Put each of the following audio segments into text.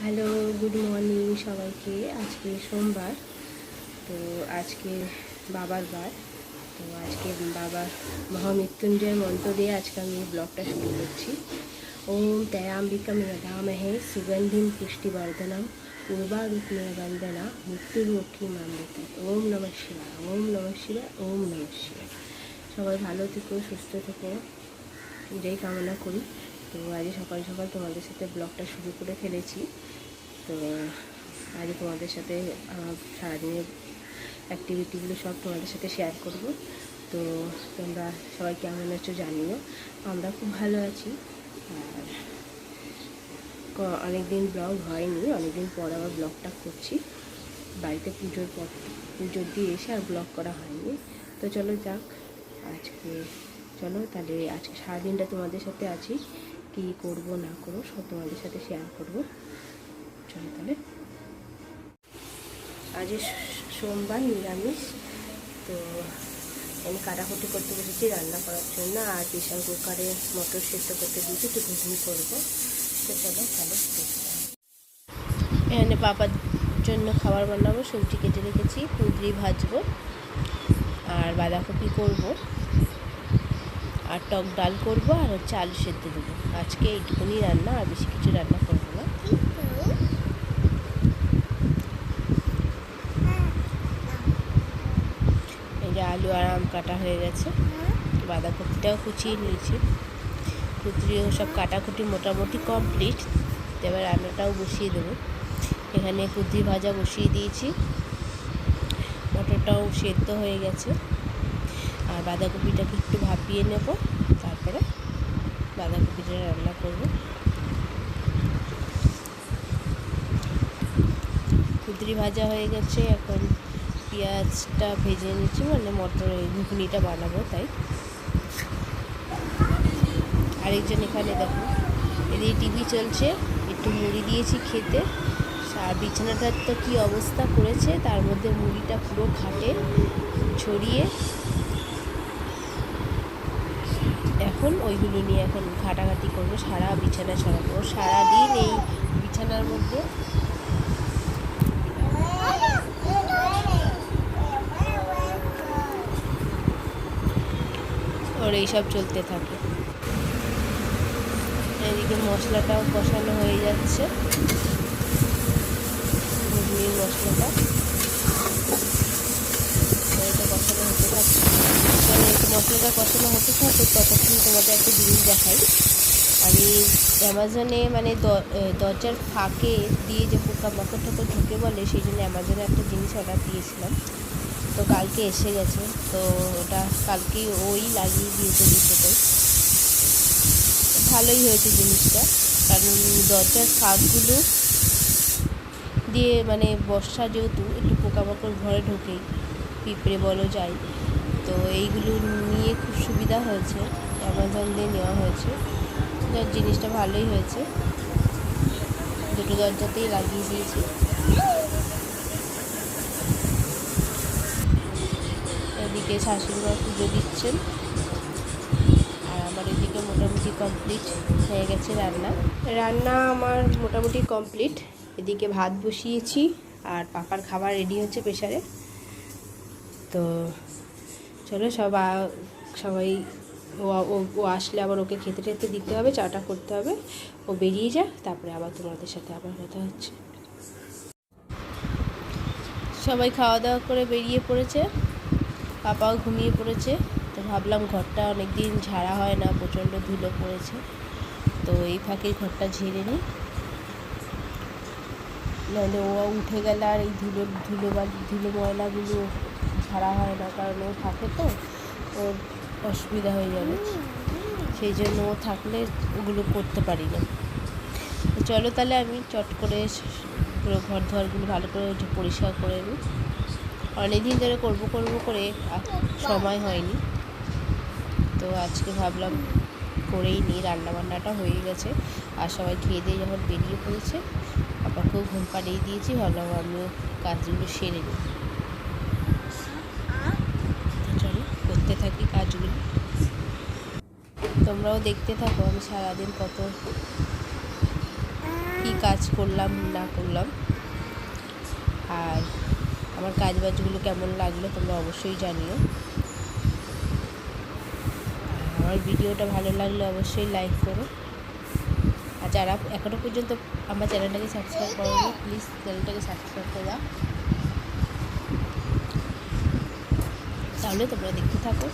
Hello, good morning সবাইকে। আজকে সোমবার, তো আজকে বাবার বার। তো আজকে বাবার মহামৃত্যুঞ্জয় মন্ত্র দিয়ে আজকে আমি ব্লগটা শুরু করছি। ওম ত্র্যম্বিকং যজামহে সুগন্ধিম পুষ্টিবর্ধনম উর্বারুকমেব বন্দনা মৃত্যুর্মুক্ষীমামৃতা। ওম নমঃ শিবায়, ওম নমঃ শিবায়, ওম নমঃ শিবায়। সবাই ভালো থেকো, সুস্থ থেকো, এটাই কামনা করি। তো আজ সকাল সকাল তোমাদের সাথে ব্লগটা শুরু করে ফেলেছি। তো আজ তোমাদের সাথে আমার সারাদিনের অ্যাক্টিভিটিগুলো সব তোমাদের সাথে শেয়ার করব। তো তোমরা সবাই কেমন আছো জানিও। আমরা খুব ভালো আছি। আর অনেকদিন ব্লগ হয়নি, অনেকদিন পর আবার ব্লগটা করছি। বাড়িতে পুজোর দিয়ে এসে আর ব্লগ করা হয়নি। তো চলো যাক, তাহলে আজকে সারাদিনটা তোমাদের সাথে আছি, কি করব না করবো সব তোমাদের সাথে শেয়ার করব। চলো তাহলে। আজ সোমবার, নিরামিষ। তো আমি কাটাকুটি করতে বসেছি রান্না করার জন্য, আর প্রেশার কুকারে মটর সেদ্ধ করতে দিয়েছি, একটু ঘুগনি করবো। তো চলো তাহলে এখানে পাপার জন্য খাবার বানাবো। সবজি কেটে রেখেছি, কুঁদরি ভাজবো আর বাঁধাকপি করব, আর টক ডাল করব, আর হচ্ছে আলু সেদ্ধ দেবো। আজকে এইটুকুনি রান্না, আর বেশি কিছু রান্না করবো না। এই যে আলু আর আম কাটা হয়ে গেছে, বাঁধাকপিটাও কুচিয়ে নিয়েছি, কুচরিও সব কাটাকুটি মোটামুটি কমপ্লিট। এবার রান্নাটাও বসিয়ে দেবো। এখানে কুঁদরি ভাজা বসিয়ে দিয়েছি, মটরটাও সেদ্ধ হয়ে গেছে, আর বাঁধাকপিটাকে একটু ভাপিয়ে নেব, তারপরে বাঁধাকপিটা রান্না করব। কুঁদরি ভাজা হয়ে গেছে, এখন পেঁয়াজটা ভেজে নিচ্ছি, মানে মটর ঘুগনিটা বানাবো তাই। আরেকজন এখানে দেখো, এদিকে টিভি চলছে, একটু মুড়ি দিয়েছি খেতে। আর বিছানাটার তো কী অবস্থা করেছে, তার মধ্যে মুড়িটা পুরো খাটে ছড়িয়ে। এখন ওইগুলো নিয়ে এখন ঘাটাঘাটি করবো, সারা বিছানা ছড়াবো। সারাদিন এই বিছানার মধ্যে ওর এইসব চলতে থাকে। এদিকে মশলাটাও কষানো হয়ে যাচ্ছে, ঘুগনির মশলাটা কষানো হতে থাকছে। মশলাটা কষানো হতে থাকে, ততক্ষণ তোমাদের একটা জিনিস দেখাই। আমি অ্যামাজনে মানে দরজার ফাঁকে দিয়ে যে পোকামাকড় ঠাকুর ঢুকে বলে, সেই জন্য অ্যামাজনে একটা জিনিস অর্ডার দিয়েছিলাম। তো কালকে এসে গেছে, তো ওটা কালকেই ওই লাগিয়ে দিয়েছে দুটোতেই। ভালোই হয়েছে জিনিসটা, কারণ দরজার ফাঁকগুলো দিয়ে মানে বর্ষা যেহেতু একটু পোকামাকড় ঘরে ঢোকেই, পিঁপড়ে বলো যায়, তো এইগুলো নিয়ে খুব সুবিধা হয়েছে, অ্যামাজন দিয়ে নেওয়া হয়েছে। জিনিসটা ভালোই হয়েছে, দুটো দরজাতেই লাগিয়ে দিয়েছি। এদিকে শাশুড়িমা পুজো দিচ্ছেন, আর আমার এদিকে মোটামুটি কমপ্লিট হয়ে গেছে রান্না আমার মোটামুটি কমপ্লিট। এদিকে ভাত বসিয়েছি, আর পাপার খাবার রেডি হচ্ছে প্রেসারে। তো চলো সবাই ও আসলে আবার ওকে খেতে টেতে দিতে হবে, চাটা করতে হবে, ও বেরিয়ে যায়, তারপরে আবার তোমাদের সাথে আবার কথা হচ্ছে। সবাই খাওয়া দাওয়া করে বেরিয়ে পড়েছে, পাপাও ঘুমিয়ে পড়েছে। তো ভাবলাম ঘরটা অনেক দিন ঝাড়া হয় না, প্রচণ্ড ধুলো পড়েছে, তো এই ফাঁকে ঘরটা ঝেড়ে নিই, নাহলে ও উঠে গেলে আর এই ধুলো ময়লাগুলো ঝাড়া হয় না, কারণ ও থাকে তো ওর অসুবিধা হয়ে যাবে, সেই জন্য ও থাকলে ওগুলো করতে পারি না। চলো তাহলে আমি চট করে পুরো ঘর ধোয়ারগুলো ভালো করে পরিষ্কার করে নিই। অনেকদিন ধরে করবো করে সময় হয়নি, তো আজকে ভাবলাম করেই নিই। রান্নাবান্নাটা হয়ে গেছে, আর সবাই খেয়ে দিয়ে যখন বেরিয়ে পড়েছে, পাপাকেও ঘুম পাড়িয়ে দিয়েছি, ভাবলাম আমিও কাজগুলো সেরে নিই। চলো করতে থাকি কাজগুলো, তোমরাও দেখতে থাকো আমি সারাদিন কী কি কাজ করলাম না করলাম, আর আমার কাজবাজগুলো কেমন লাগলো তোমরা অবশ্যই জানিও। আমার ভিডিওটা ভালো লাগলে অবশ্যই লাইক করো, আর যারা এখনও পর্যন্ত আমার চ্যানেলটাকে সাবস্ক্রাইব করোনি প্লিজ চ্যানেলটাকে সাবস্ক্রাইব করে দাও, তাহলে তোমরা দেখতে থাকো।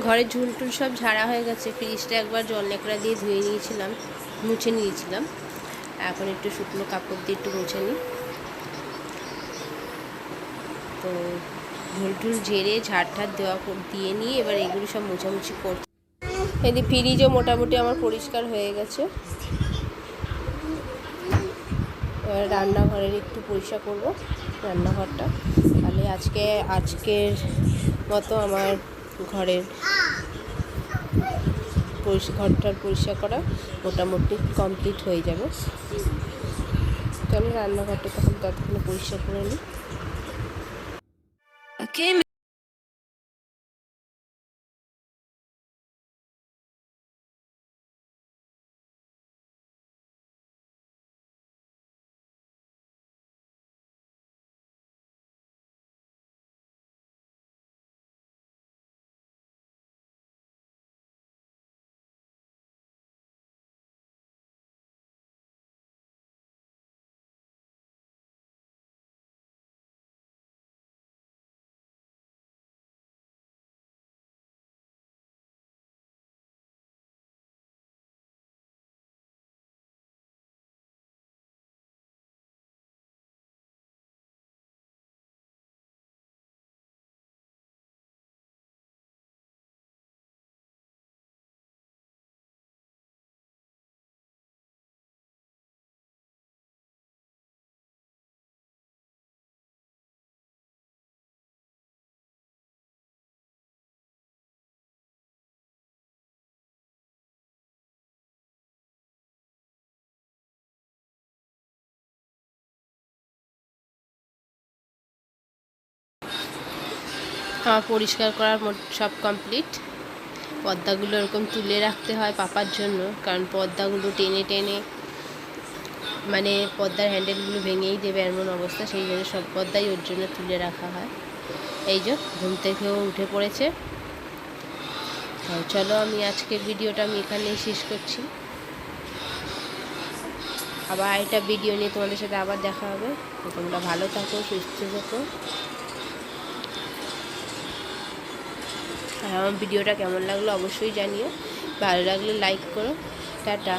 ঘরের ঝুল টুল সব ঝাড়া হয়ে গেছে, ফ্রিজটা একবার জল ন্যাকড়া দিয়ে ধুয়ে নিয়েছিলাম, মুছে নিয়েছিলাম, এখন একটু শুকনো কাপড় দিয়ে একটু মুছে নিই। তো ঝুল টুল ঝেড়ে ঝাড় দেওয়া দিয়ে নিয়ে এবার এগুলো সব মোছামুছি করছি। এদিকে ফ্রিজও মোটামুটি আমার পরিষ্কার হয়ে গেছে, এবার রান্নাঘরের একটু পরিষ্কার করবো, রান্নাঘরটা। তাহলে আজকের মতো আমার ঘরের ঘরটার পরিষ্কার করা মোটামুটি কমপ্লিট হয়ে যাবে। চলো রান্নাঘরটা ততক্ষণে পরিষ্কার করে নিই। আমার পরিষ্কার করার সব কমপ্লিট। পর্দাগুলো এরকম তুলে রাখতে হয় পাপার জন্য, কারণ পর্দাগুলো টেনে টেনে মানে পর্দার হ্যান্ডেলগুলো ভেঙেই দেবে এমন অবস্থা, সেই জন্য সব পর্দাই ওর জন্য তুলে রাখা হয়। এই যে ঘুম থেকেও উঠে পড়েছে। চলো আমি আজকের ভিডিওটা আমি এখানেই শেষ করছি। আবার একটা ভিডিও নিয়ে তোমাদের সাথে আবার দেখা হবে। তোমরা ভালো থাকো, সুস্থ থাকো। আর আমার ভিডিওটা কেমন লাগলো অবশ্যই জানিও। ভালো লাগলে লাইক করো। টাটা।